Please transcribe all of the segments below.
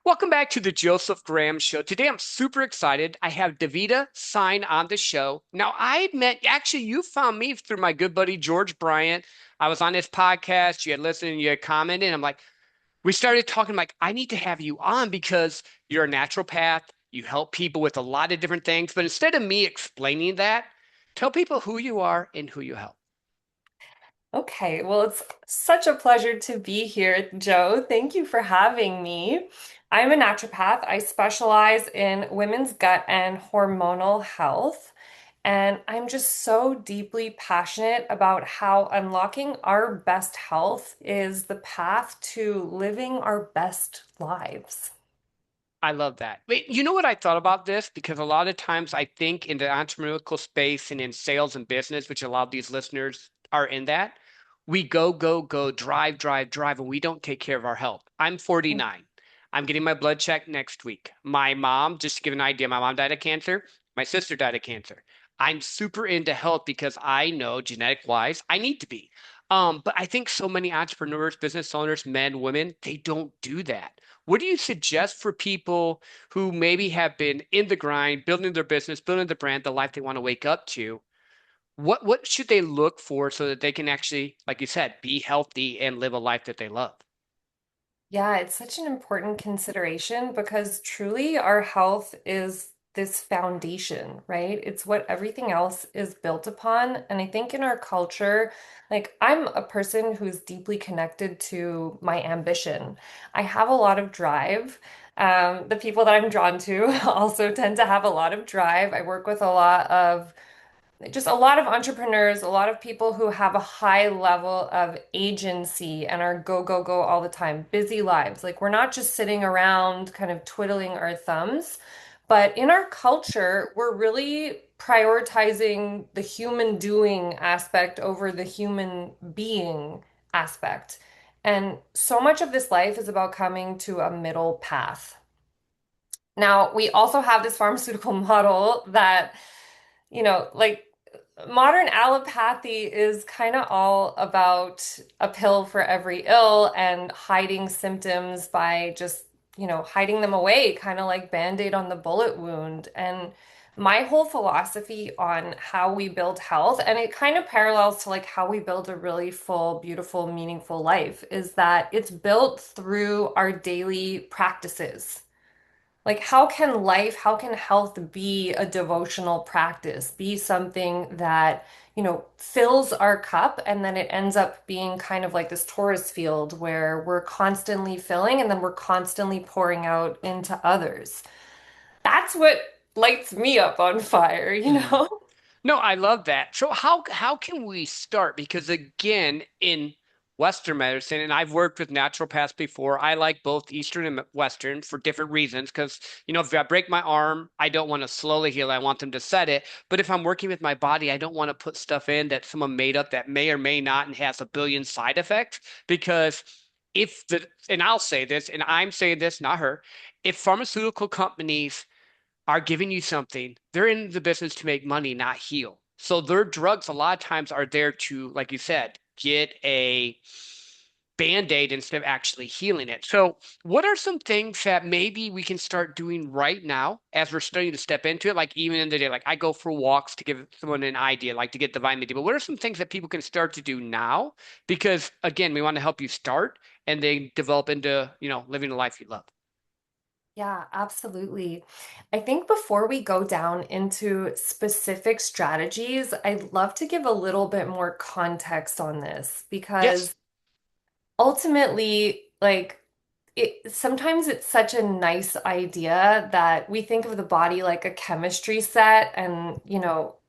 Welcome back to the Joseph Graham Show. Today I'm super excited. I have Davida Syne on the show. Now, I met, actually, you found me through my good buddy George Bryant. I was on his podcast. You had listened, you had commented. And I'm like, we started talking, like, I need to have you on because you're a naturopath. You help people with a lot of different things. But instead of me explaining that, tell people who you are and who you help. Okay, well, it's such a pleasure to be here, Joe. Thank you for having me. I'm a naturopath. I specialize in women's gut and hormonal health. And I'm just so deeply passionate about how unlocking our best health is the path to living our best lives. I love that. Wait, you know what I thought about this? Because a lot of times I think in the entrepreneurial space and in sales and business, which a lot of these listeners are in that, we go, go, go, drive, drive, drive, and we don't take care of our health. I'm 49. I'm getting my blood checked next week. My mom, just to give an idea, my mom died of cancer. My sister died of cancer. I'm super into health because I know genetic wise I need to be. But I think so many entrepreneurs, business owners, men, women, they don't do that. What do you suggest for people who maybe have been in the grind, building their business, building the brand, the life they want to wake up to? What should they look for so that they can actually, like you said, be healthy and live a life that they love? Yeah, it's such an important consideration because truly our health is this foundation, right? It's what everything else is built upon. And I think in our culture, like I'm a person who's deeply connected to my ambition. I have a lot of drive. The people that I'm drawn to also tend to have a lot of drive. I work with a lot of just a lot of entrepreneurs, a lot of people who have a high level of agency and are go, go, go all the time, busy lives. Like we're not just sitting around kind of twiddling our thumbs, but in our culture, we're really prioritizing the human doing aspect over the human being aspect. And so much of this life is about coming to a middle path. Now, we also have this pharmaceutical model that like modern allopathy is kind of all about a pill for every ill and hiding symptoms by just, hiding them away, kind of like Band-Aid on the bullet wound. And my whole philosophy on how we build health, and it kind of parallels to like how we build a really full, beautiful, meaningful life, is that it's built through our daily practices. Like, how can health be a devotional practice, be something that, fills our cup and then it ends up being kind of like this Taurus field where we're constantly filling and then we're constantly pouring out into others. That's what lights me up on fire, you Mhm. know? No, I love that. So how can we start? Because again, in Western medicine, and I've worked with naturopaths before, I like both Eastern and Western for different reasons. Because, if I break my arm, I don't want to slowly heal. I want them to set it. But if I'm working with my body, I don't want to put stuff in that someone made up that may or may not and has a billion side effects. Because and I'll say this, and I'm saying this, not her, if pharmaceutical companies are giving you something, they're in the business to make money, not heal. So their drugs a lot of times are there to, like you said, get a band-aid instead of actually healing it. So what are some things that maybe we can start doing right now as we're starting to step into it? Like even in the day, like I go for walks to give someone an idea, like to get the vitamin D. But what are some things that people can start to do now? Because again, we want to help you start and then develop into, living a life you love. Yeah, absolutely. I think before we go down into specific strategies, I'd love to give a little bit more context on this Yes. because ultimately, like sometimes it's such a nice idea that we think of the body like a chemistry set. And,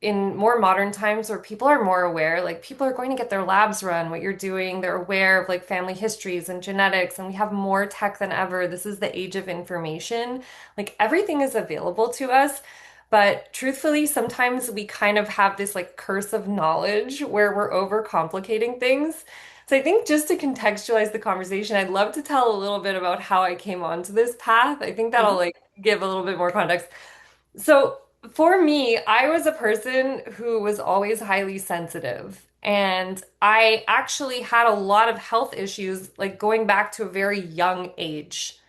in more modern times where people are more aware, like people are going to get their labs run, what you're doing, they're aware of like family histories and genetics, and we have more tech than ever. This is the age of information. Like everything is available to us. But truthfully, sometimes we kind of have this like curse of knowledge where we're overcomplicating things. So I think just to contextualize the conversation, I'd love to tell a little bit about how I came onto this path. I think that'll Hmm. like give a little bit more context. So for me, I was a person who was always highly sensitive. And I actually had a lot of health issues, like going back to a very young age.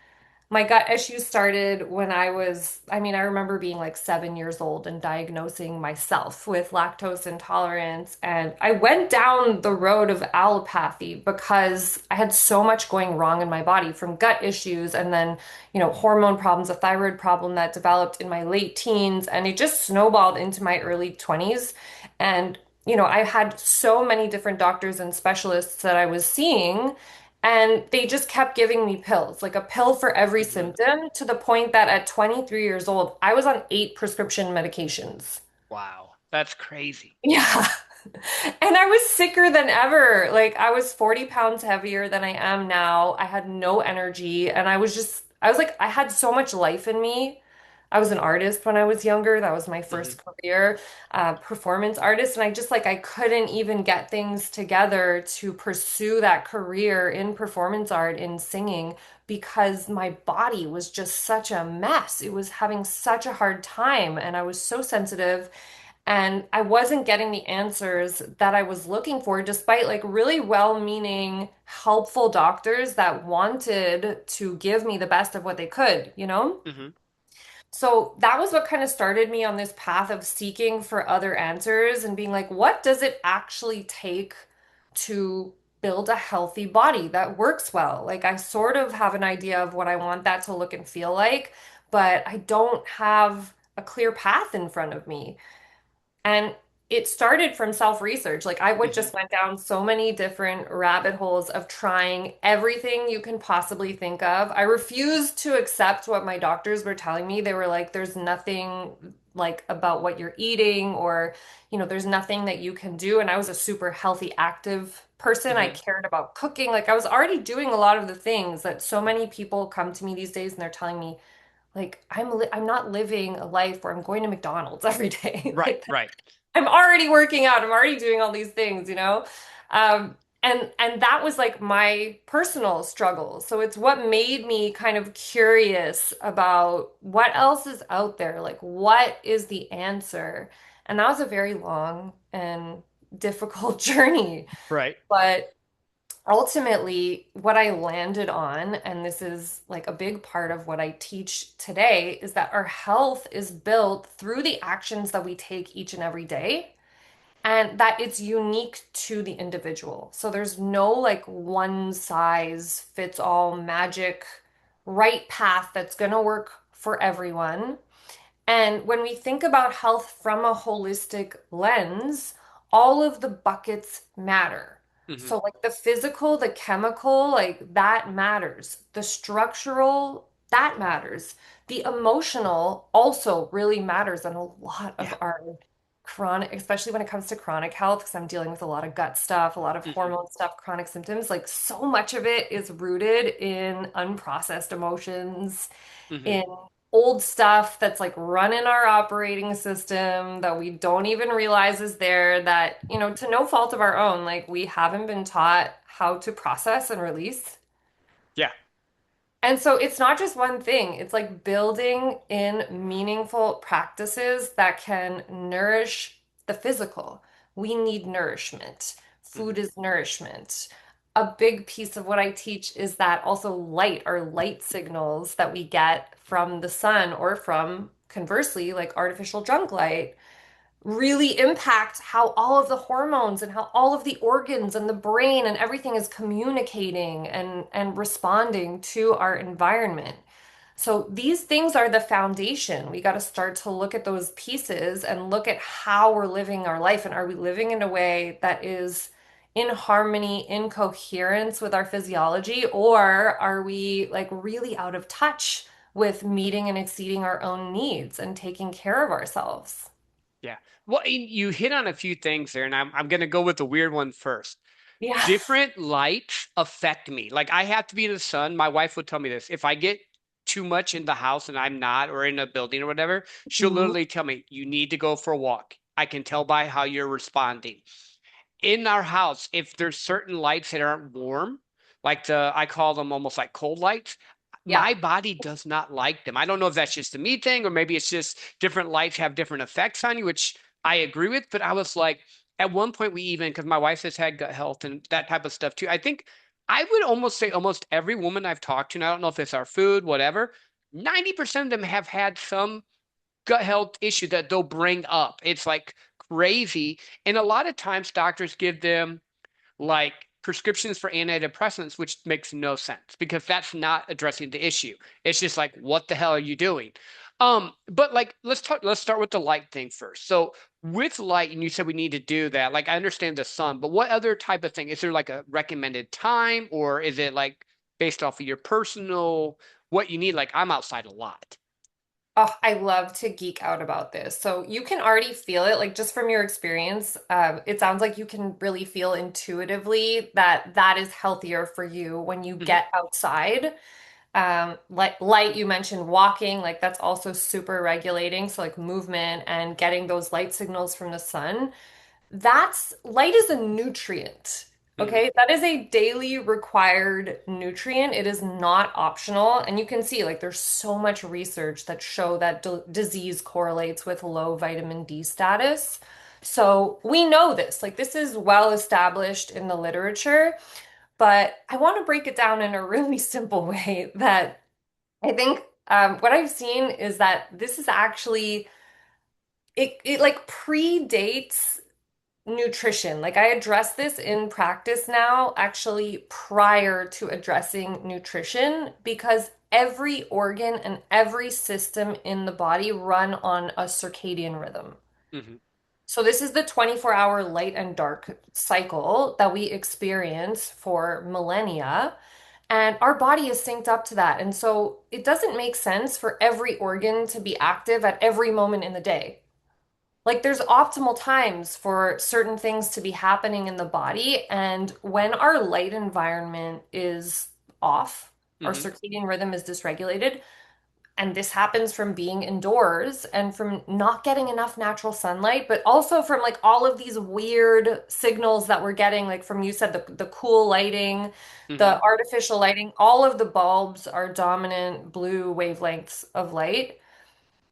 My gut issues started when I remember being like 7 years old and diagnosing myself with lactose intolerance. And I went down the road of allopathy because I had so much going wrong in my body from gut issues and then, hormone problems, a thyroid problem that developed in my late teens. And it just snowballed into my early 20s. And, I had so many different doctors and specialists that I was seeing. And they just kept giving me pills, like a pill for every Hmm. symptom, to the point that at 23 years old, I was on 8 prescription medications. Wow, that's crazy. Yeah. And I was sicker than ever. Like I was 40 pounds heavier than I am now. I had no energy. And I was like, I had so much life in me. I was an artist when I was younger. That was my Hmm. first career, performance artist. And I just like, I couldn't even get things together to pursue that career in performance art, in singing, because my body was just such a mess. It was having such a hard time. And I was so sensitive. And I wasn't getting the answers that I was looking for, despite like really well-meaning, helpful doctors that wanted to give me the best of what they could, you know? Hmm. So that was what kind of started me on this path of seeking for other answers and being like, what does it actually take to build a healthy body that works well? Like, I sort of have an idea of what I want that to look and feel like, but I don't have a clear path in front of me. And it started from self-research. Like I would Hmm. just went down so many different rabbit holes of trying everything you can possibly think of. I refused to accept what my doctors were telling me. They were like, there's nothing like about what you're eating or, there's nothing that you can do. And I was a super healthy, active person. I Hmm. cared about cooking. Like I was already doing a lot of the things that so many people come to me these days and they're telling me, like I'm not living a life where I'm going to McDonald's every day. Right, Like right. I'm already working out. I'm already doing all these things, you know? And that was like my personal struggle. So it's what made me kind of curious about what else is out there. Like what is the answer? And that was a very long and difficult journey. Right. But ultimately, what I landed on, and this is like a big part of what I teach today, is that our health is built through the actions that we take each and every day, and that it's unique to the individual. So there's no like one size fits all magic right path that's going to work for everyone. And when we think about health from a holistic lens, all of the buckets matter. Hmm. So, like the physical, the chemical, like that matters. The structural, that matters. The emotional also really matters. And a lot of Yeah. our chronic, especially when it comes to chronic health, because I'm dealing with a lot of gut stuff, a lot of Hmm. hormone stuff, chronic symptoms, like so much of it is rooted in unprocessed emotions, Hmm. in old stuff that's like running our operating system that we don't even realize is there, that, to no fault of our own, like we haven't been taught how to process and release. Yeah. And so it's not just one thing. It's like building in meaningful practices that can nourish the physical. We need nourishment. Hmm. Food is nourishment. A big piece of what I teach is that also light, or light signals that we get from the sun, or from, conversely, like artificial junk light, really impact how all of the hormones and how all of the organs and the brain and everything is communicating and responding to our environment. So these things are the foundation. We got to start to look at those pieces and look at how we're living our life, and are we living in a way that is in harmony, in coherence with our physiology, or are we like really out of touch with meeting and exceeding our own needs and taking care of ourselves? Yeah. Well, you hit on a few things there, and I'm going to go with the weird one first. Yeah. Different lights affect me. Like I have to be in the sun. My wife would tell me this. If I get too much in the house and I'm not, or in a building or whatever, she'll Mhm. literally tell me, you need to go for a walk. I can tell by how you're responding. In our house, if there's certain lights that aren't warm, like I call them almost like cold lights, Yeah. my body does not like them. I don't know if that's just a me thing, or maybe it's just different lights have different effects on you, which I agree with. But I was like, at one point, we even, because my wife has had gut health and that type of stuff too. I think I would almost say almost every woman I've talked to, and I don't know if it's our food, whatever, 90% of them have had some gut health issue that they'll bring up. It's like crazy. And a lot of times doctors give them like prescriptions for antidepressants, which makes no sense because that's not addressing the issue. It's just like, what the hell are you doing? But like let's start with the light thing first. So with light, and you said we need to do that. Like I understand the sun, but what other type of thing? Is there like a recommended time or is it like based off of your personal what you need? Like I'm outside a lot. Oh, I love to geek out about this. So you can already feel it, like just from your experience. It sounds like you can really feel intuitively that that is healthier for you when you Hmm. get outside. Like light, you mentioned walking, like that's also super regulating. So like movement and getting those light signals from the sun. That's light is a nutrient. Hmm. Okay, that is a daily required nutrient. It is not optional. And you can see, like, there's so much research that show that disease correlates with low vitamin D status. So we know this. Like, this is well established in the literature. But I want to break it down in a really simple way that I think what I've seen is that this is actually, it like predates nutrition. Like I address this in practice now, actually prior to addressing nutrition, because every organ and every system in the body run on a circadian rhythm. Hmm. So this is the 24-hour light and dark cycle that we experience for millennia. And our body is synced up to that. And so it doesn't make sense for every organ to be active at every moment in the day. Like there's optimal times for certain things to be happening in the body. And when our light environment is off, our Hmm. circadian rhythm is dysregulated. And this happens from being indoors and from not getting enough natural sunlight, but also from like all of these weird signals that we're getting, like from you said, the cool lighting, Hmm. the artificial lighting, all of the bulbs are dominant blue wavelengths of light,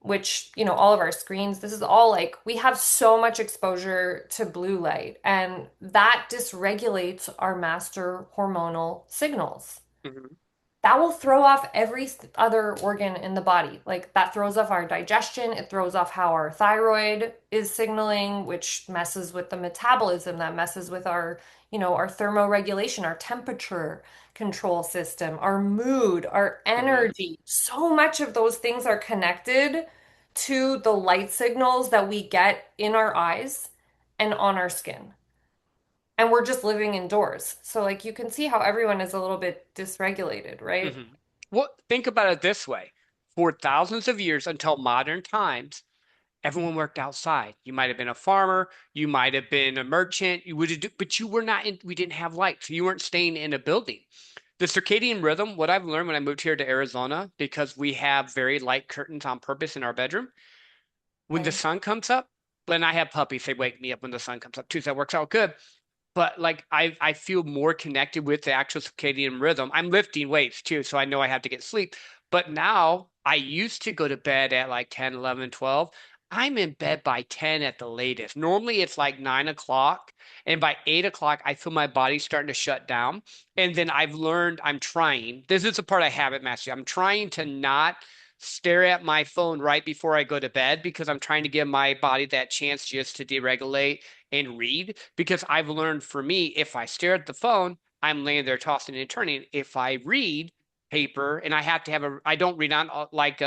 which, all of our screens, this is all like we have so much exposure to blue light, and that dysregulates our master hormonal signals. Hmm. That will throw off every other organ in the body. Like that throws off our digestion, it throws off how our thyroid is signaling, which messes with the metabolism, that messes with our thermoregulation, our temperature control system, our mood, our Hmm. energy. So much of those things are connected to the light signals that we get in our eyes and on our skin. And we're just living indoors. So like you can see how everyone is a little bit dysregulated, right? Hmm. Well, think about it this way. For thousands of years until modern times, everyone worked outside. You might have been a farmer, you might have been a merchant, you would have, but you were not in, we didn't have light, so you weren't staying in a building. The circadian rhythm, what I've learned when I moved here to Arizona, because we have very light curtains on purpose in our bedroom, when the Okay. sun comes up, when I have puppies, they wake me up when the sun comes up too, so that works out good. But like I feel more connected with the actual circadian rhythm. I'm lifting weights too, so I know I have to get sleep. But now I used to go to bed at like 10, 11, 12. I'm in bed by 10 at the latest. Normally it's like 9 o'clock. And by 8 o'clock, I feel my body starting to shut down. And then I've learned I'm trying. This is a part of habit mastery. I'm trying to not stare at my phone right before I go to bed because I'm trying to give my body that chance just to deregulate and read because I've learned for me, if I stare at the phone, I'm laying there tossing and turning. If I read paper and I have to have I don't read on like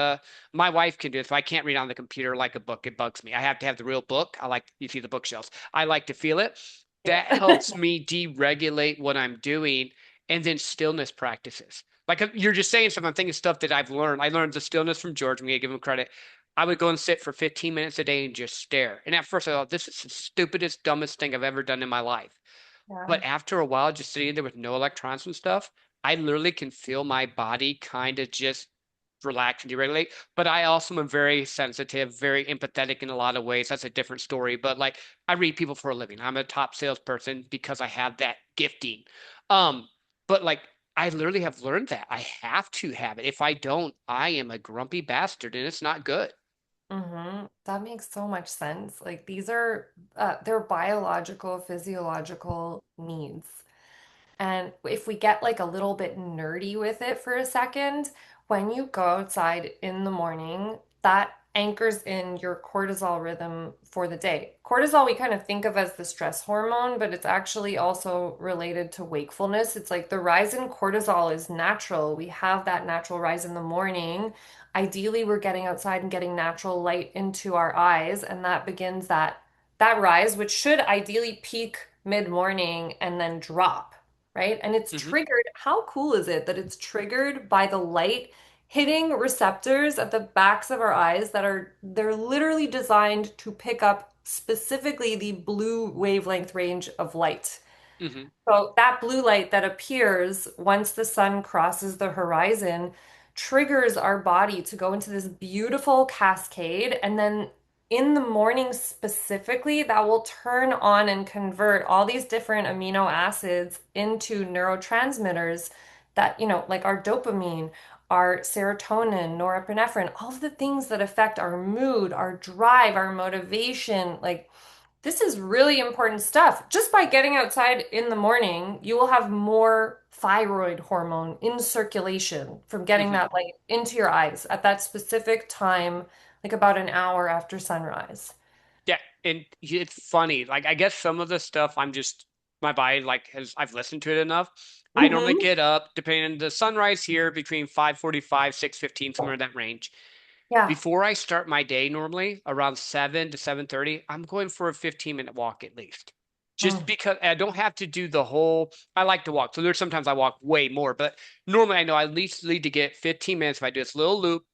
my wife can do it. So I can't read on the computer like a book. It bugs me. I have to have the real book. I like, you see the bookshelves. I like to feel it. That Yeah. helps me deregulate what I'm doing and then stillness practices. Like you're just saying something, I'm thinking stuff that I've learned. I learned the stillness from George. I'm gonna give him credit. I would go and sit for 15 minutes a day and just stare. And at first I thought, this is the stupidest, dumbest thing I've ever done in my life. Yeah. But after a while, just sitting there with no electronics and stuff, I literally can feel my body kind of just relax and deregulate. But I also am very sensitive, very empathetic in a lot of ways. That's a different story. But like I read people for a living. I'm a top salesperson because I have that gifting. But like I literally have learned that I have to have it. If I don't, I am a grumpy bastard and it's not good. That makes so much sense. Like they're biological, physiological needs. And if we get like a little bit nerdy with it for a second, when you go outside in the morning, that anchors in your cortisol rhythm for the day. Cortisol, we kind of think of as the stress hormone, but it's actually also related to wakefulness. It's like the rise in cortisol is natural. We have that natural rise in the morning. Ideally, we're getting outside and getting natural light into our eyes, and that begins that rise, which should ideally peak mid-morning and then drop, right? And it's Hmm. triggered. How cool is it that it's triggered by the light hitting receptors at the backs of our eyes they're literally designed to pick up specifically the blue wavelength range of light. Hmm. So that blue light that appears once the sun crosses the horizon triggers our body to go into this beautiful cascade. And then in the morning specifically, that will turn on and convert all these different amino acids into neurotransmitters that, like our dopamine, our serotonin, norepinephrine, all of the things that affect our mood, our drive, our motivation. Like, this is really important stuff. Just by getting outside in the morning, you will have more thyroid hormone in circulation from getting Hmm. that light into your eyes at that specific time, like about an hour after sunrise. Yeah, and it's funny. Like I guess some of the stuff I'm just my body like has I've listened to it enough. I normally Hmm. get up depending on the sunrise here between 5:45, 6:15, somewhere in that range. Yeah. Before I start my day normally around 7 to 7:30, I'm going for a 15-minute walk at least. Just Mm. because I don't have to do the whole I like to walk. So there's sometimes I walk way more, but normally I know I at least need to get 15 minutes if I do this little loop.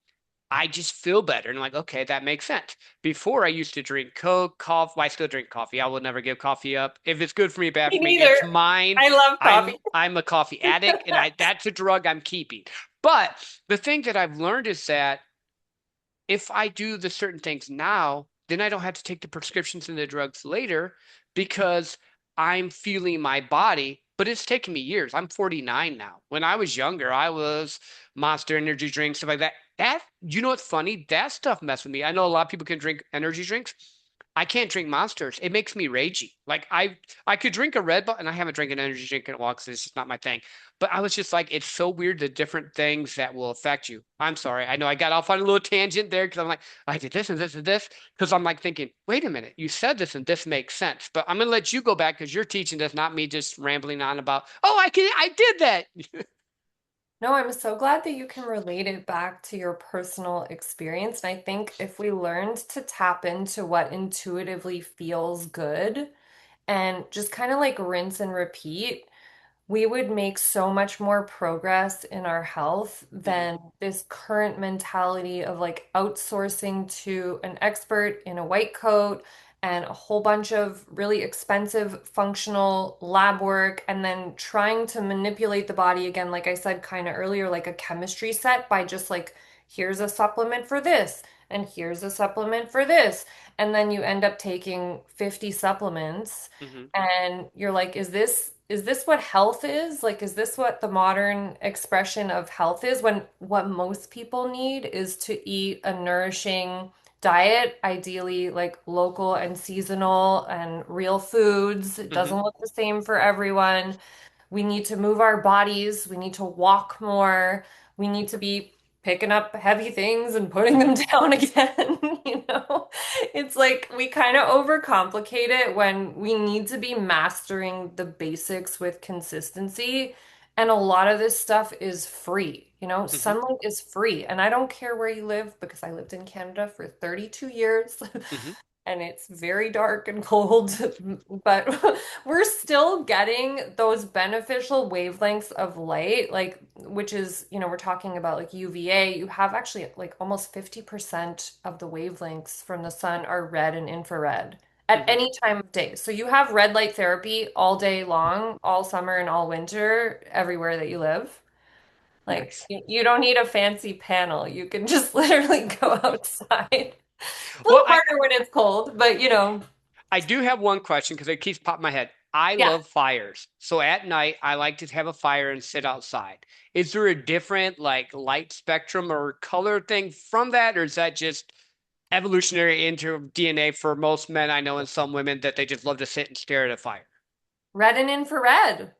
I just feel better. And I'm like, okay, that makes sense. Before I used to drink Coke, coffee. Well, I still drink coffee. I will never give coffee up. If it's good for me, bad Me for me, it's neither. mine. I love coffee. I'm a coffee addict, and I that's a drug I'm keeping. But the thing that I've learned is that if I do the certain things now, then I don't have to take the prescriptions and the drugs later because I'm feeling my body. But it's taken me years. I'm 49 now. When I was younger, I was Monster energy drinks, stuff like that. You know what's funny? That stuff messed with me. I know a lot of people can drink energy drinks. I can't drink Monsters. It makes me ragey. Like I could drink a Red Bull, and I haven't drank an energy drink in a while because it's just not my thing. But I was just like, it's so weird the different things that will affect you. I'm sorry. I know I got off on a little tangent there because I'm like, I did this and this and this. Because I'm like thinking, wait a minute, you said this and this makes sense. But I'm gonna let you go back because you're teaching this, not me just rambling on about, oh, I did that. No, I'm so glad that you can relate it back to your personal experience. And I think if we learned to tap into what intuitively feels good and just kind of like rinse and repeat, we would make so much more progress in our health Hmm. than this current mentality of like outsourcing to an expert in a white coat and a whole bunch of really expensive functional lab work, and then trying to manipulate the body again, like I said kind of earlier, like a chemistry set by just like, here's a supplement for this, and here's a supplement for this. And then you end up taking 50 supplements Hmm. and you're like, is this what health is? Like, is this what the modern expression of health is? When what most people need is to eat a nourishing diet, ideally like local and seasonal and real foods. It Hmm. doesn't look the same for everyone. We need to move our bodies. We need to walk more. We need to be picking up heavy things and putting them Hmm. down again. It's like we kind of overcomplicate it when we need to be mastering the basics with consistency. And a lot of this stuff is free. Hmm. Sunlight is free. And I don't care where you live because I lived in Canada for 32 years. Hmm. And it's very dark and cold, but we're still getting those beneficial wavelengths of light, like, which is, we're talking about like UVA. You have actually like almost 50% of the wavelengths from the sun are red and infrared at Hmm. any time of day. So you have red light therapy all day long, all summer and all winter, everywhere that you live. Like, Nice. you don't need a fancy panel. You can just literally go outside. A Well, little harder when it's cold, but I do have one question because it keeps popping my head. I yeah. love fires. So at night, I like to have a fire and sit outside. Is there a different like light spectrum or color thing from that, or is that just evolutionary into DNA for most men I know and some women that they just love to sit and stare at a fire? Red and infrared.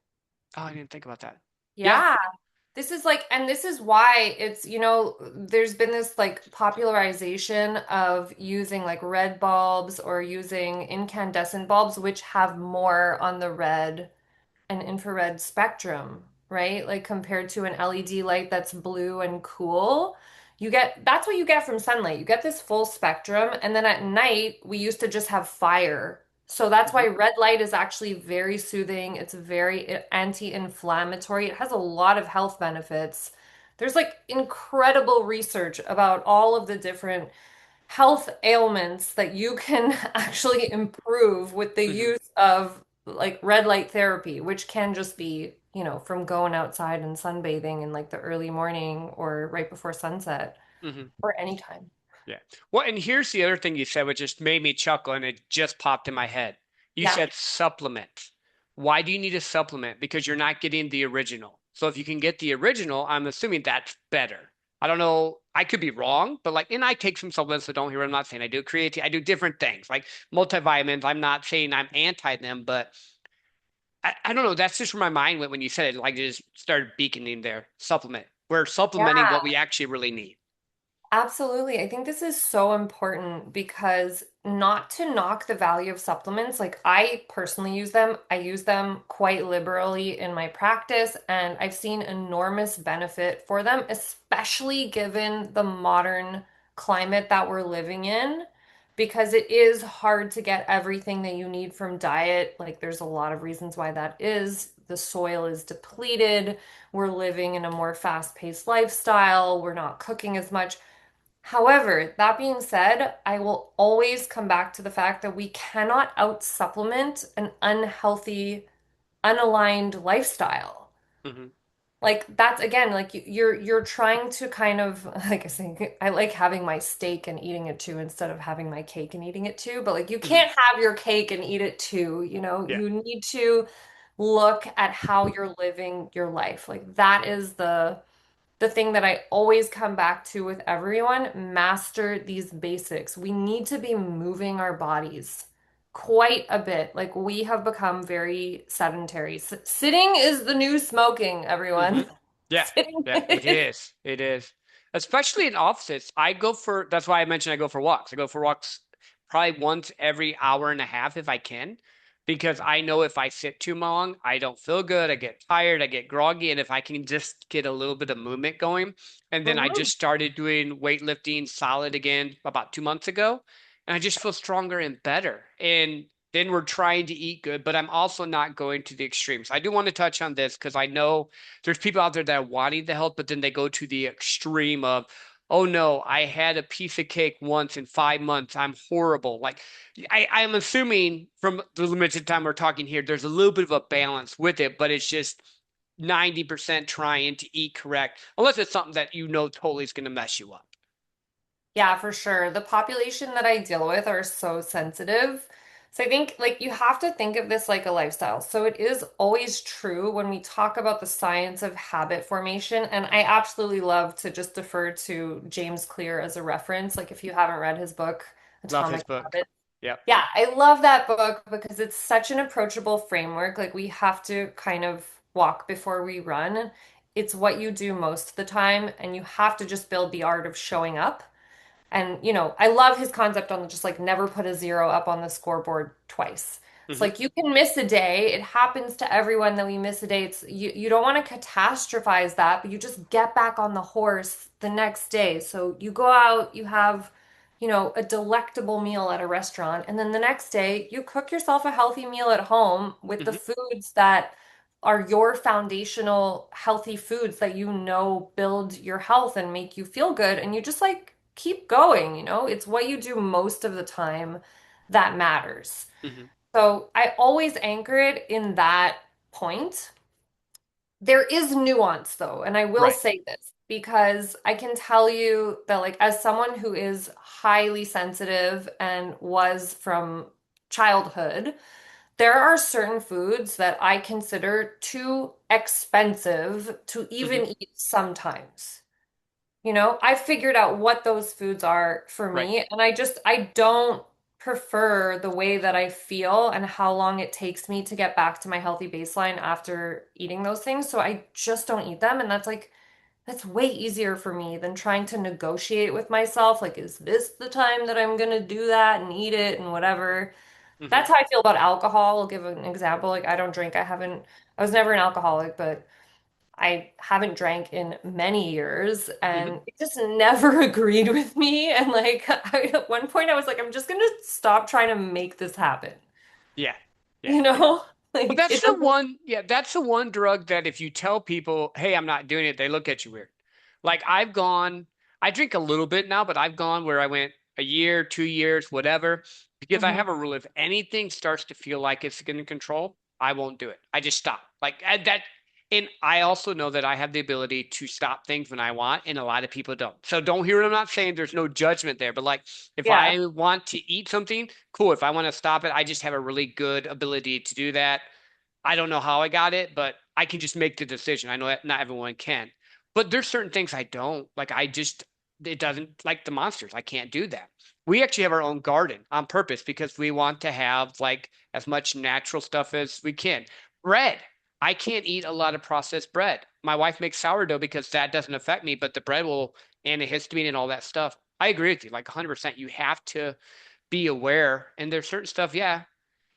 Oh, I didn't think about that. Yeah. Yeah. This is like, and this is why it's, there's been this like popularization of using like red bulbs or using incandescent bulbs, which have more on the red and infrared spectrum, right? Like compared to an LED light that's blue and cool. That's what you get from sunlight. You get this full spectrum. And then at night, we used to just have fire. So that's Hmm. why red light is actually very soothing. It's very anti-inflammatory. It has a lot of health benefits. There's like incredible research about all of the different health ailments that you can actually improve with the Hmm. use of like red light therapy, which can just be, from going outside and sunbathing in like the early morning or right before sunset Hmm. or anytime. Yeah. Well, and here's the other thing you said, which just made me chuckle, and it just popped in my head. You Yeah. said supplement. Why do you need a supplement? Because you're not getting the original. So if you can get the original, I'm assuming that's better. I don't know. I could be wrong, but like, and I take some supplements, so don't hear what I'm not saying. I do creatine, I do different things like multivitamins. I'm not saying I'm anti them, but I don't know. That's just where my mind went when you said it. Like, it just started beaconing there. Supplement. We're supplementing what we actually really need. Absolutely. I think this is so important because not to knock the value of supplements, like I personally use them, I use them quite liberally in my practice, and I've seen enormous benefit for them, especially given the modern climate that we're living in, because it is hard to get everything that you need from diet. Like there's a lot of reasons why that is. The soil is depleted. We're living in a more fast-paced lifestyle. We're not cooking as much. However, that being said, I will always come back to the fact that we cannot out supplement an unhealthy, unaligned lifestyle. Hmm. Like that's again, like you're trying to kind of like I say, I like having my steak and eating it too instead of having my cake and eating it too. But like you Hmm. can't have your cake and eat it too, Yeah. you need to look at how you're living your life. Like that is the thing that I always come back to with everyone, master these basics. We need to be moving our bodies quite a bit. Like we have become very sedentary. Sitting is the new smoking, Hmm. everyone. Yeah, Sitting yeah, it is. is. It is. Especially in offices. That's why I mentioned I go for walks. I go for walks probably once every hour and a half if I can, because I know if I sit too long, I don't feel good. I get tired, I get groggy. And if I can just get a little bit of movement going, and then I Mhm. just started doing weightlifting solid again about 2 months ago, and I just feel stronger and better. And then we're trying to eat good, but I'm also not going to the extremes. I do want to touch on this because I know there's people out there that are wanting the help, but then they go to the extreme of, oh no, I had a piece of cake once in 5 months. I'm horrible. Like I'm assuming from the limited time we're talking here, there's a little bit of a balance with it, but it's just 90% trying to eat correct, unless it's something that you know totally is going to mess you up. Yeah, for sure. The population that I deal with are so sensitive. So I think like you have to think of this like a lifestyle. So it is always true when we talk about the science of habit formation. And I absolutely love to just defer to James Clear as a reference. Like if you haven't read his book, Love his Atomic book. Habits. Yep. Yeah, I love that book because it's such an approachable framework. Like we have to kind of walk before we run. It's what you do most of the time, and you have to just build the art of showing up. And, I love his concept on just like never put a zero up on the scoreboard twice. It's Hmm. like you can miss a day. It happens to everyone that we miss a day. You don't want to catastrophize that, but you just get back on the horse the next day. So you go out, you have, a delectable meal at a restaurant, and then the next day you cook yourself a healthy meal at home with the Hmm. foods that are your foundational healthy foods that build your health and make you feel good. And you just like keep going, it's what you do most of the time that matters. Hmm. So I always anchor it in that point. There is nuance though, and I will Right. say this because I can tell you that, like, as someone who is highly sensitive and was from childhood, there are certain foods that I consider too expensive to Hmm. even eat sometimes. I figured out what those foods are for Right. me, and I don't. prefer the way that I feel and how long it takes me to get back to my healthy baseline after eating those things. So I just don't eat them. And that's way easier for me than trying to negotiate with myself. Like, is this the time that I'm gonna do that and eat it and whatever? Hmm. That's how I feel about alcohol. I'll give an example. Like, I don't drink. I was never an alcoholic, but I haven't drank in many years Hmm. and it just never agreed with me. And like at one point I was like, I'm just gonna stop trying to make this happen. Yeah. Yeah. You know? Well, Like that's it the doesn't, one, yeah, that's the one drug that if you tell people, hey, I'm not doing it, they look at you weird. Like I drink a little bit now, but I've gone where I went a year, 2 years, whatever, because I Mhm. have a rule. If anything starts to feel like it's in control, I won't do it. I just stop. And I also know that I have the ability to stop things when I want, and a lot of people don't. So don't hear what I'm not saying. There's no judgment there, but like if Yeah, I want to eat something, cool. If I want to stop it, I just have a really good ability to do that. I don't know how I got it, but I can just make the decision. I know that not everyone can. But there's certain things I don't. Like it doesn't like the monsters. I can't do that. We actually have our own garden on purpose because we want to have like as much natural stuff as we can. Bread. I can't eat a lot of processed bread. My wife makes sourdough because that doesn't affect me, but the bread will antihistamine and all that stuff. I agree with you, like 100%. You have to be aware. And there's certain stuff, yeah,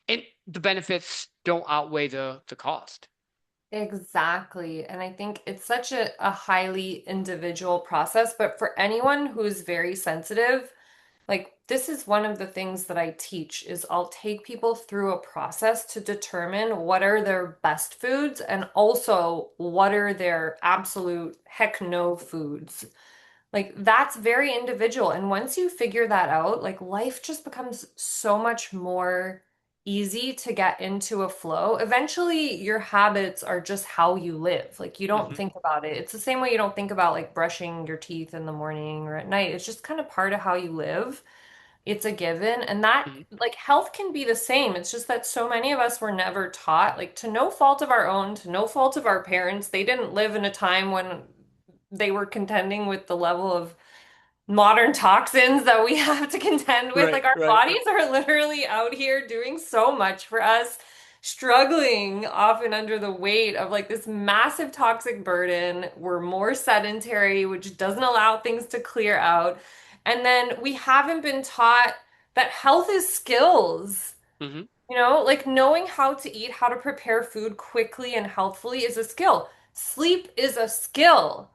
and the benefits don't outweigh the cost. exactly. And I think it's such a highly individual process, but for anyone who's very sensitive, like this is one of the things that I teach is I'll take people through a process to determine what are their best foods and also what are their absolute heck no foods. Like that's very individual. And once you figure that out, like life just becomes so much more easy to get into a flow. Eventually, your habits are just how you live. Like you don't Hmm. think about it. It's the same way you don't think about like brushing your teeth in the morning or at night. It's just kind of part of how you live. It's a given. And that, Hmm. like, health can be the same. It's just that so many of us were never taught, like, to no fault of our own, to no fault of our parents. They didn't live in a time when they were contending with the level of modern toxins that we have to contend with. Right, Like our right. bodies are literally out here doing so much for us, struggling often under the weight of like this massive toxic burden. We're more sedentary, which doesn't allow things to clear out. And then we haven't been taught that health is skills. Hmm. You know, like knowing how to eat, how to prepare food quickly and healthfully is a skill. Sleep is a skill.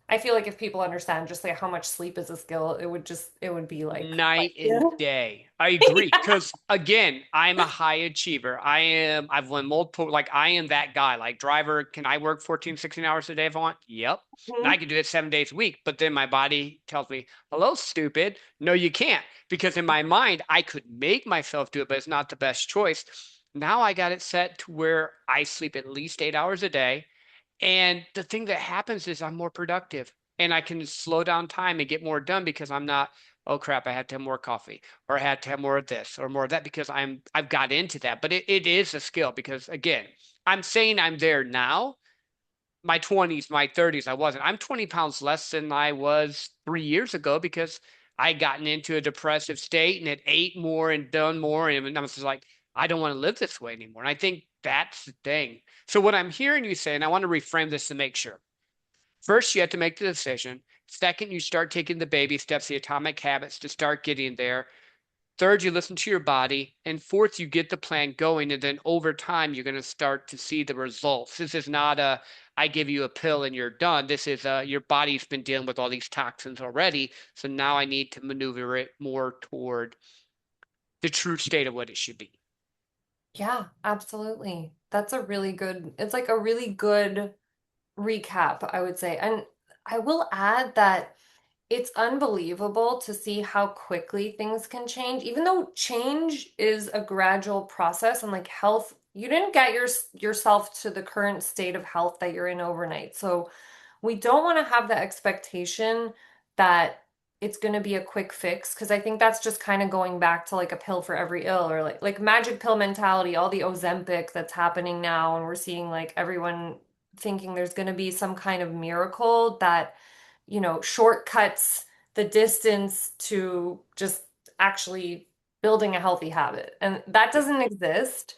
I feel like if people understand just like how much sleep is a skill, it would be like Night yeah. and day. I agree. Because again, I'm a high achiever. I've won multiple, like I am that guy. Like driver, can I work 14, 16 hours a day if I want? Yep. And I Mhm. can do it 7 days a week. But then my body tells me, hello, stupid. No, you can't. Because in my mind, I could make myself do it, but it's not the best choice. Now I got it set to where I sleep at least 8 hours a day. And the thing that happens is I'm more productive and I can slow down time and get more done because I'm not, oh crap, I have to have more coffee or I had to have more of this or more of that because I've got into that. But it is a skill because again, I'm saying I'm there now. My 20s, my 30s, I wasn't. I'm 20 pounds less than I was 3 years ago because I gotten into a depressive state and had ate more and done more. And I was just like, I don't want to live this way anymore. And I think that's the thing. So what I'm hearing you say, and I want to reframe this to make sure. First, you have to make the decision. Second, you start taking the baby steps, the atomic habits to start getting there. Third, you listen to your body. And fourth, you get the plan going. And then over time, you're going to start to see the results. This is not I give you a pill and you're done. This is your body's been dealing with all these toxins already. So now I need to maneuver it more toward the true state of what it should be. Yeah, absolutely. That's a really it's like a really good recap, I would say. And I will add that it's unbelievable to see how quickly things can change, even though change is a gradual process and like health, you didn't get yourself to the current state of health that you're in overnight. So we don't want to have the expectation that it's going to be a quick fix because I think that's just kind of going back to like a pill for every ill or like magic pill mentality, all the Ozempic that's happening now and we're seeing like everyone thinking there's going to be some kind of miracle that shortcuts the distance to just actually building a healthy habit. And that Yeah. doesn't exist.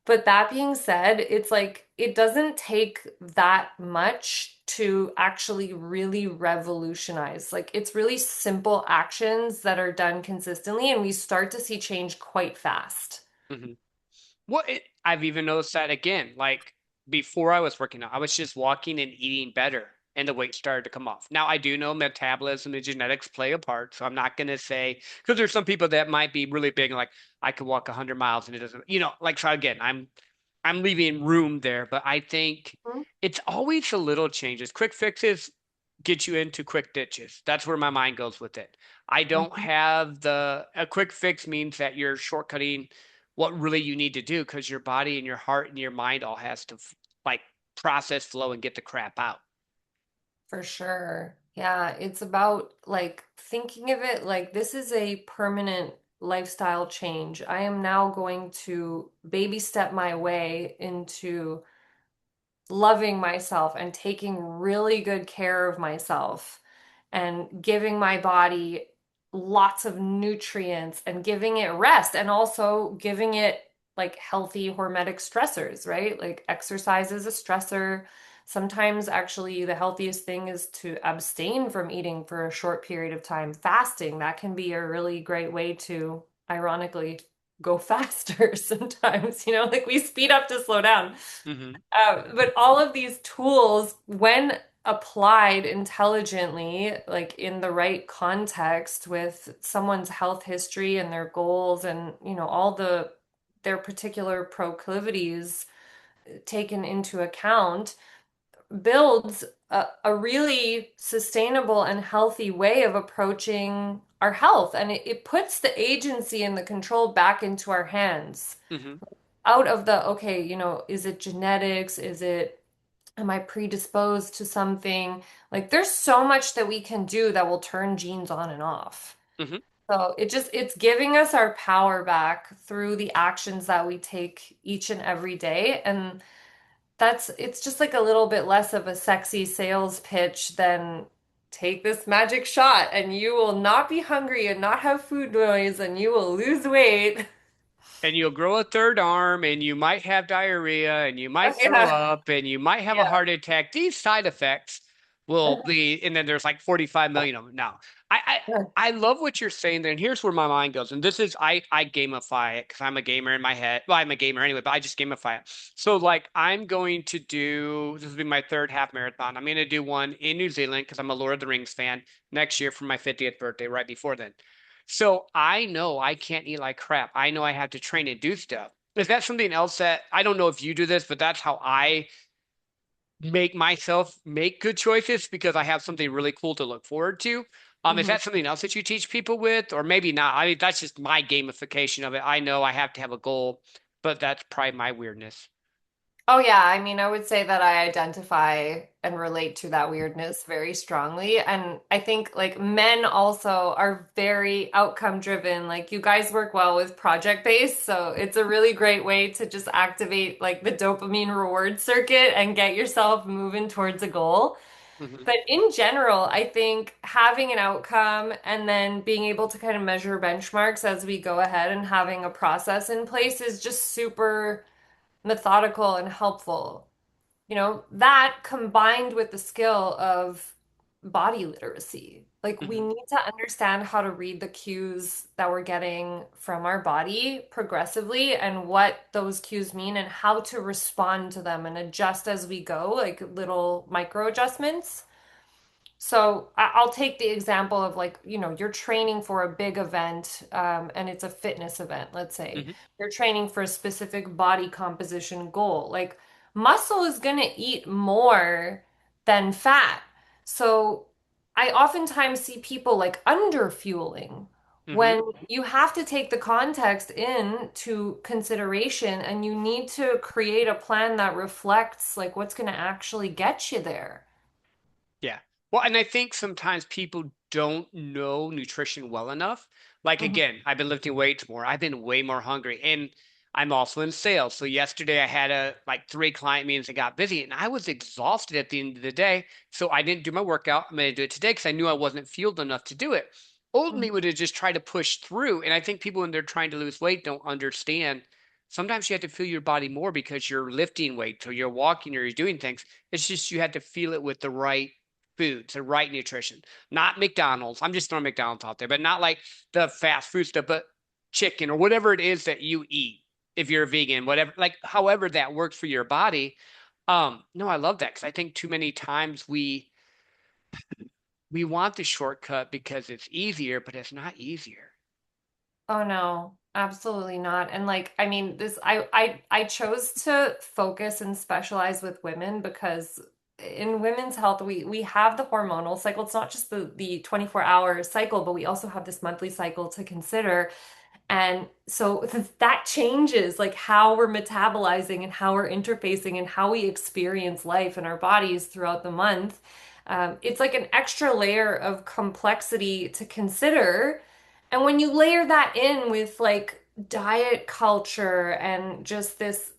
But that being said, it's like it doesn't take that much to actually really revolutionize. Like it's really simple actions that are done consistently, and we start to see change quite fast. Hmm. I've even noticed that again. Like before I was working out, I was just walking and eating better, and the weight started to come off. Now I do know metabolism and genetics play a part, so I'm not gonna say because there's some people that might be really big, like I could walk 100 miles and it doesn't, like so again, I'm leaving room there, but I think Mhm. it's always the little changes. Quick fixes get you into quick ditches. That's where my mind goes with it. I don't Mhm. have a quick fix means that you're shortcutting what really you need to do because your body and your heart and your mind all has to like process flow and get the crap out. For sure. Yeah, it's about like thinking of it like this is a permanent lifestyle change. I am now going to baby step my way into loving myself and taking really good care of myself and giving my body lots of nutrients and giving it rest and also giving it like healthy hormetic stressors, right? Like exercise is a stressor. Sometimes actually the healthiest thing is to abstain from eating for a short period of time. Fasting, that can be a really great way to, ironically, go faster sometimes, like we speed up to slow down. Hmm. But all of these tools, when applied intelligently, like in the right context with someone's health history and their goals and, all their particular proclivities taken into account, builds a really sustainable and healthy way of approaching our health. And it puts the agency and the control back into our hands Hmm. out of the, okay, is it genetics? Am I predisposed to something? Like there's so much that we can do that will turn genes on and off. Hmm. So it's giving us our power back through the actions that we take each and every day. And it's just like a little bit less of a sexy sales pitch than take this magic shot and you will not be hungry and not have food noise and you will lose weight. And you'll grow a third arm and you might have diarrhea and you might throw Yeah. up and you might have a Yeah. heart attack. These side effects will be, and then there's like 45 million of them. Now, I, I love what you're saying there. And here's where my mind goes. And this is, I gamify it because I'm a gamer in my head. Well, I'm a gamer anyway, but I just gamify it. So like I'm going to do, this will be my third half marathon. I'm going to do one in New Zealand because I'm a Lord of the Rings fan next year for my 50th birthday, right before then. So I know I can't eat like crap. I know I have to train and do stuff. Is that something else that I don't know if you do this, but that's how I make myself make good choices because I have something really cool to look forward to. Is Mhm. that something else that you teach people with, or maybe not? I mean, that's just my gamification of it. I know I have to have a goal, but that's probably my weirdness. Oh yeah, I mean, I would say that I identify and relate to that weirdness very strongly. And I think like men also are very outcome driven. Like you guys work well with project based, so it's a really great way to just activate like the dopamine reward circuit and get yourself moving towards a goal. Hmm. But in general, I think having an outcome and then being able to kind of measure benchmarks as we go ahead and having a process in place is just super methodical and helpful. That combined with the skill of body literacy. Like we Hmm. need to understand how to read the cues that we're getting from our body progressively and what those cues mean and how to respond to them and adjust as we go, like little micro adjustments. So I'll take the example of like, you're training for a big event, and it's a fitness event, let's say. Hmm. You're training for a specific body composition goal. Like muscle is going to eat more than fat. So I oftentimes see people like under fueling Hmm. when you have to take the context into consideration and you need to create a plan that reflects like what's going to actually get you there. Yeah. Well, and I think sometimes people don't know nutrition well enough. Like Mhm. again, I've been lifting weights more. I've been way more hungry. And I'm also in sales. So yesterday I had like 3 client meetings that got busy and I was exhausted at the end of the day. So I didn't do my workout. I'm going to do it today because I knew I wasn't fueled enough to do it. old me Mhm. would have just tried to push through. And I think people when they're trying to lose weight don't understand. Sometimes you have to feel your body more because you're lifting weights or you're walking or you're doing things. It's just you have to feel it with the right foods, the right nutrition. Not McDonald's. I'm just throwing McDonald's out there, but not like the fast food stuff, but chicken or whatever it is that you eat. If you're a vegan, whatever, like however that works for your body. No, I love that because I think too many times we want the shortcut because it's easier, but it's not easier. Oh no, absolutely not. And like, I mean, I chose to focus and specialize with women because in women's health we have the hormonal cycle. It's not just the 24-hour cycle, but we also have this monthly cycle to consider. And so that changes like how we're metabolizing and how we're interfacing and how we experience life in our bodies throughout the month. It's like an extra layer of complexity to consider. And when you layer that in with like diet culture and just this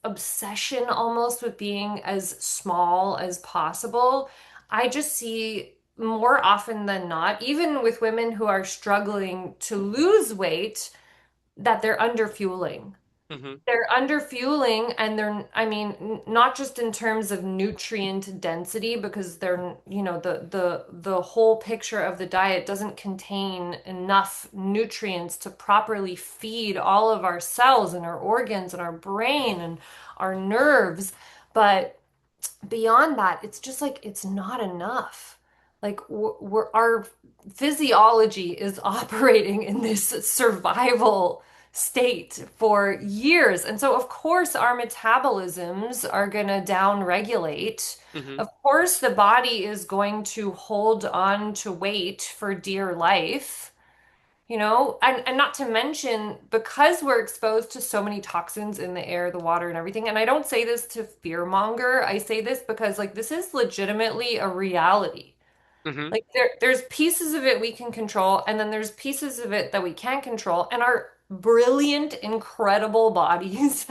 obsession almost with being as small as possible, I just see more often than not, even with women who are struggling to lose weight, that they're underfueling. Hmm. They're underfueling and I mean, not just in terms of nutrient density, because the whole picture of the diet doesn't contain enough nutrients to properly feed all of our cells and our organs and our brain and our nerves. But beyond that, it's just like it's not enough. Like our physiology is operating in this survival state for years. And so, of course, our metabolisms are going to down regulate. Hmm. Of course, the body is going to hold on to weight for dear life. And not to mention, because we're exposed to so many toxins in the air, the water, and everything. And I don't say this to fearmonger. I say this because, like, this is legitimately a reality. Hmm. Like, there's pieces of it we can control, and then there's pieces of it that we can't control. And our brilliant, incredible bodies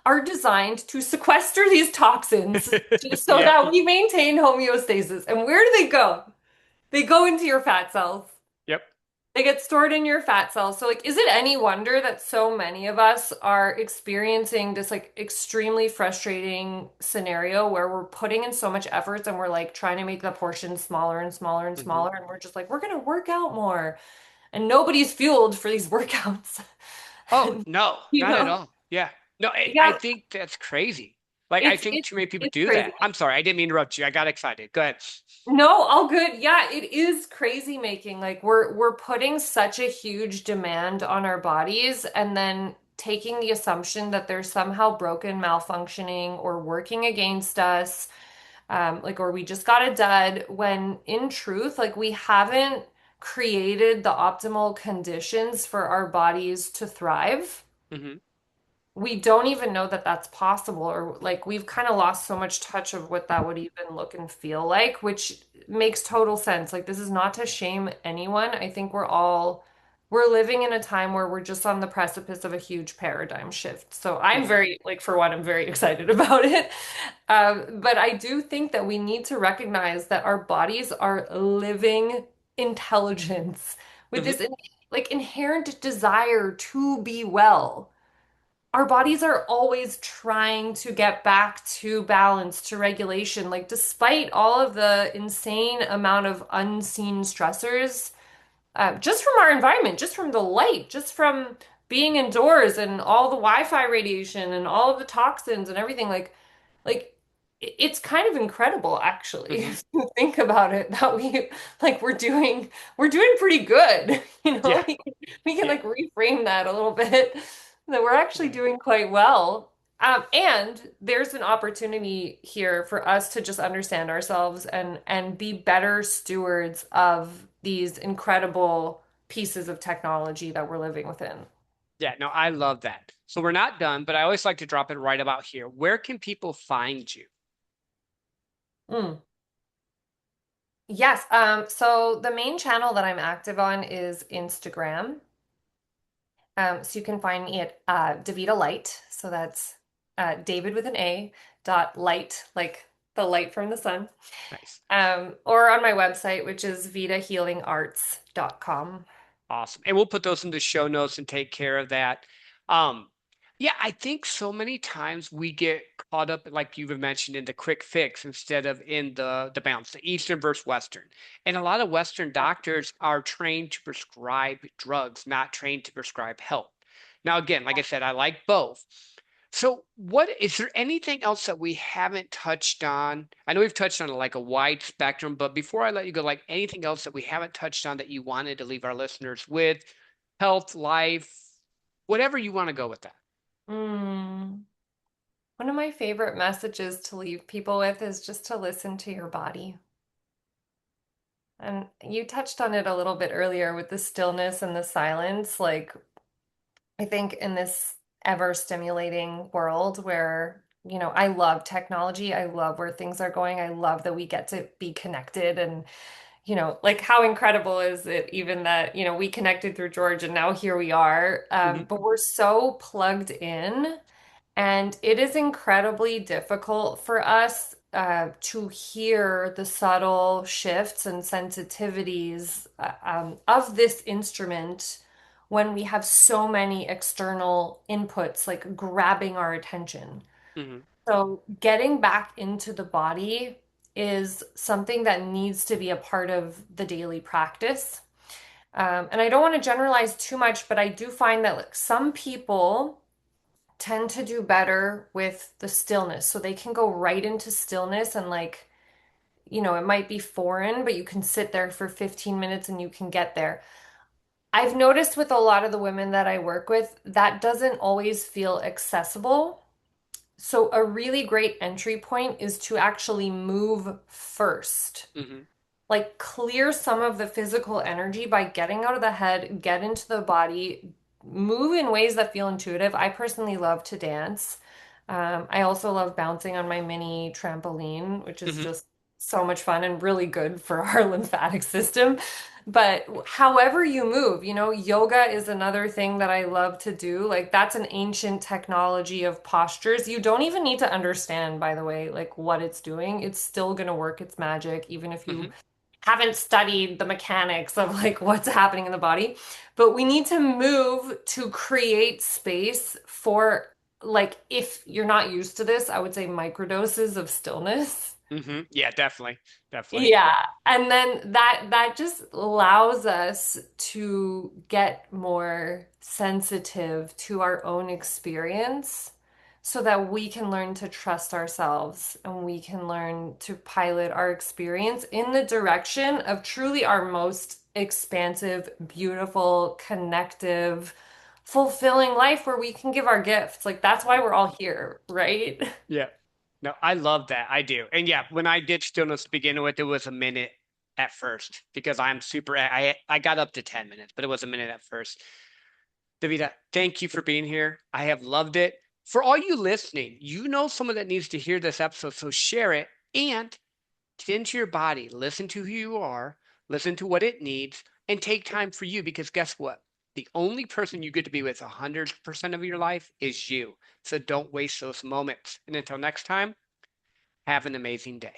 are designed to sequester these toxins so Yep. that we maintain homeostasis. And where do they go? They go into your fat cells. Yep. They get stored in your fat cells. So, like, is it any wonder that so many of us are experiencing this, like, extremely frustrating scenario where we're putting in so much effort and we're, like, trying to make the portions smaller and smaller and Hmm. smaller. And we're just like, we're going to work out more. And nobody's fueled for these workouts. Oh, And, no, you not at know, all. Yeah. No, I yeah, think that's crazy. Like, I it's, think it's, too many people it's do crazy. that. I'm sorry. I didn't mean to interrupt you. I got excited. Go ahead. No, all good. Yeah, it is crazy making. Like we're putting such a huge demand on our bodies and then taking the assumption that they're somehow broken, malfunctioning, or working against us, like or we just got a dud, when in truth, like we haven't created the optimal conditions for our bodies to thrive. Hmm. We don't even know that that's possible, or like we've kind of lost so much touch of what that would even look and feel like, which makes total sense. Like this is not to shame anyone. I think we're living in a time where we're just on the precipice of a huge paradigm shift. So I'm Hmm. very, like, for one, I'm very excited about it. But I do think that we need to recognize that our bodies are living intelligence with Hmm. this like inherent desire to be well. Our bodies are always trying to get back to balance, to regulation. Like, despite all of the insane amount of unseen stressors, just from our environment, just from the light, just from being indoors and all the Wi-Fi radiation and all of the toxins and everything, like it's kind of incredible actually Hmm. to think about it that we're doing pretty good. Yeah. We can Yeah. like reframe that a little bit that we're actually Yeah. doing quite well. And there's an opportunity here for us to just understand ourselves and be better stewards of these incredible pieces of technology that we're living within. Yeah. No, I love that. So we're not done, but I always like to drop it right about here. Where can people find you? Mm. Yes. So the main channel that I'm active on is Instagram. So you can find me at Davida Light. So that's David with an A dot light, like the light from the sun. Nice. Or on my website, which is vitahealingarts.com. Awesome. And we'll put those in the show notes and take care of that. Um, yeah, I think so many times we get caught up, like you've mentioned, in the quick fix instead of in the balance, the Eastern versus Western. And a lot of Western doctors are trained to prescribe drugs, not trained to prescribe health. Now, again, like I said, I like both. So, what is there anything else that we haven't touched on? I know we've touched on like a wide spectrum, but before I let you go, like anything else that we haven't touched on that you wanted to leave our listeners with, health, life, whatever you want to go with that. Mm. One of my favorite messages to leave people with is just to listen to your body. And you touched on it a little bit earlier with the stillness and the silence. Like, I think in this ever stimulating world where, I love technology, I love where things are going, I love that we get to be connected. And, like how incredible is it even that, we connected through George and now here we are. Hmm. But we're so plugged in. And it is incredibly difficult for us to hear the subtle shifts and sensitivities of this instrument when we have so many external inputs like grabbing our attention. Hmm. So, getting back into the body is something that needs to be a part of the daily practice. And I don't want to generalize too much, but I do find that like some people tend to do better with the stillness. So they can go right into stillness and like, it might be foreign, but you can sit there for 15 minutes and you can get there. I've noticed with a lot of the women that I work with, that doesn't always feel accessible. So a really great entry point is to actually move first. Hmm. Like clear some of the physical energy by getting out of the head, get into the body, move in ways that feel intuitive. I personally love to dance. I also love bouncing on my mini trampoline, which is Hmm. just so much fun and really good for our lymphatic system. But however you move, yoga is another thing that I love to do. Like that's an ancient technology of postures. You don't even need to understand, by the way, like what it's doing. It's still going to work its magic, even if you Hmm. haven't studied the mechanics of like what's happening in the body, but we need to move to create space for like if you're not used to this, I would say microdoses of stillness. Hmm. Yeah, definitely. Definitely. Yeah. And then that just allows us to get more sensitive to our own experience so that we can learn to trust ourselves and we can learn to pilot our experience in the direction of truly our most expansive, beautiful, connective, fulfilling life where we can give our gifts. Like that's why we're all here, right? Yeah. No, I love that. I do. And yeah, when I did stillness to begin with, it was a minute at first because I'm super I got up to 10 minutes, but it was a minute at first. Davida, thank you for being here. I have loved it. For all you listening, you know someone that needs to hear this episode, so share it and get into your body. Listen to who you are, listen to what it needs, and take time for you because guess what? The only person you get to be with 100% of your life is you. So don't waste those moments. And until next time, have an amazing day.